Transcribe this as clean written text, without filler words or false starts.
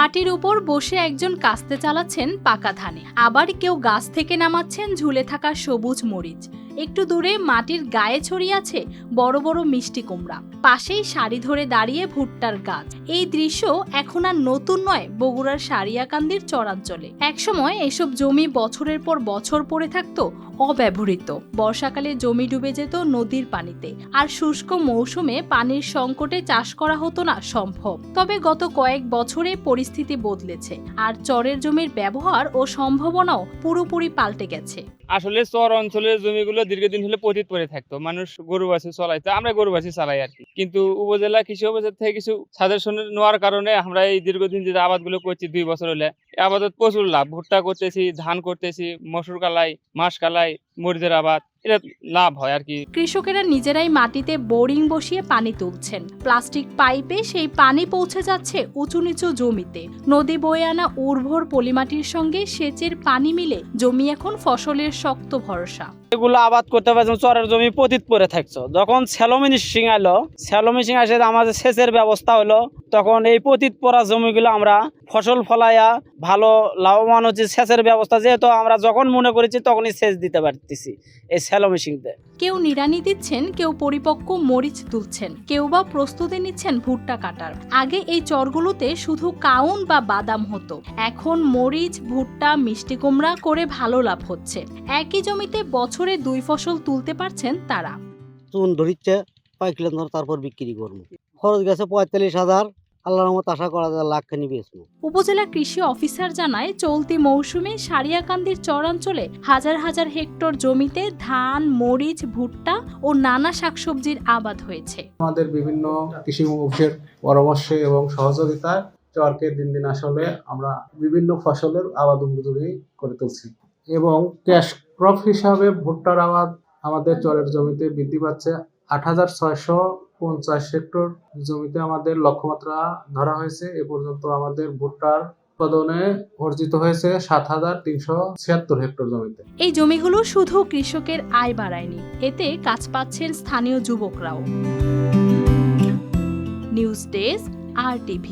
মাটির উপর বসে একজন কাস্তে চালাচ্ছেন পাকা ধানে, আবার কেউ গাছ থেকে নামাচ্ছেন ঝুলে থাকা সবুজ মরিচ। একটু দূরে মাটির গায়ে ছড়িয়ে আছে বড় বড় মিষ্টি কুমড়া, পাশেই সারি ধরে দাঁড়িয়ে ভুট্টার গাছ। এই দৃশ্য এখন আর নতুন নয় বগুড়ার সারিয়াকান্দির চরাঞ্চলে। একসময় এসব জমি বছরের পর বছর পড়ে থাকতো অব্যবহৃত। বর্ষাকালে জমি ডুবে যেত নদীর পানিতে, আর শুষ্ক মৌসুমে পানির সংকটে চাষ করা হতো না সম্ভব। তবে গত কয়েক বছরে পরিস্থিতি বদলেছে, আর চরের জমির ব্যবহার ও সম্ভাবনাও পুরোপুরি পাল্টে গেছে। আসলে চর অঞ্চলের জমিগুলো দীর্ঘদিন হলে পতিত পড়ে থাকতো, মানুষ গরু বাছুর চলাইতো, আমরা গরু বাছুর চালাই আর কি। কিন্তু উপজেলা কৃষি অফিসার থেকে কিছু সাজেশন নেওয়ার কারণে আমরা এই দীর্ঘদিন যে আবাদগুলো করছি 2 বছর হলে, আবাদত প্রচুর লাভ। ভুট্টা করতেছি, ধান করতেছি, মসুর কালাই, মাস কালাই, মরিচের আবাদ, এটা লাভ হয় আর কি। কৃষকেরা নিজেরাই মাটিতে বোরিং বসিয়ে পানি তুলছেন। প্লাস্টিক পাইপে সেই পানি পৌঁছে যাচ্ছে উঁচু নিচু জমিতে। নদী বয়ে আনা উর্বর পলিমাটির সঙ্গে সেচের পানি মিলে জমি এখন ফসলের শক্ত ভরসা। এগুলো আবাদ করতে পারছেন, চরের জমি পতিত পড়ে থাকছো। যখন স্যালো মেশিন আলো, স্যালো মেশিন আসে আমাদের সেচের ব্যবস্থা হলো, তখন এই পতিত পড়া জমিগুলো আমরা ফসল ফলাইয়া ভালো লাভবান হচ্ছে। সেচের ব্যবস্থা যেহেতু আমরা যখন মনে করেছি তখনই সেচ দিতে পারতেছি এই স্যালো মেশিনতে। কেউ নিড়ানি দিচ্ছেন, কেউ পরিপক্ক মরিচ তুলছেন, কেউ বা প্রস্তুতি নিচ্ছেন ভুট্টা কাটার। আগে এই চরগুলোতে শুধু কাউন বা বাদাম হতো, এখন মরিচ, ভুট্টা, মিষ্টি কুমড়া করে ভালো লাভ হচ্ছে। একই জমিতে বছরে 2 ফসল তুলতে পারছেন তারা। চুন ধরিচ্ছে পাইকলে তারপর বিক্রি করবো। খরচ গেছে 45,000, আল্লাহর রহমত আশা করা যায় লাখখানি বেচবো। উপজেলা কৃষি অফিসার জানায়, চলতি মৌসুমে সারিয়াকান্দির চরাঞ্চলে হাজার হাজার হেক্টর জমিতে ধান, মরিচ, ভুট্টা ও নানা শাকসবজির আবাদ হয়েছে। আমাদের বিভিন্ন কৃষি অফিসের পরামর্শে এবং সহযোগিতায় চরকে দিন দিন আসলে আমরা বিভিন্ন ফসলের আবাদ উপযোগী করে তুলছি, এবং ক্যাশ ক্রপ হিসাবে ভুট্টার আবাদ আমাদের চরের জমিতে বৃদ্ধি পাচ্ছে। 8,650 হেক্টর জমিতে আমাদের লক্ষ্যমাত্রা ধরা হয়েছে। এ পর্যন্ত আমাদের ভুট্টার উৎপাদনে অর্জিত হয়েছে 7,376 হেক্টর জমিতে। এই জমিগুলো শুধু কৃষকের আয় বাড়ায়নি, এতে কাজ পাচ্ছেন স্থানীয় যুবকরাও। News desk, RTV।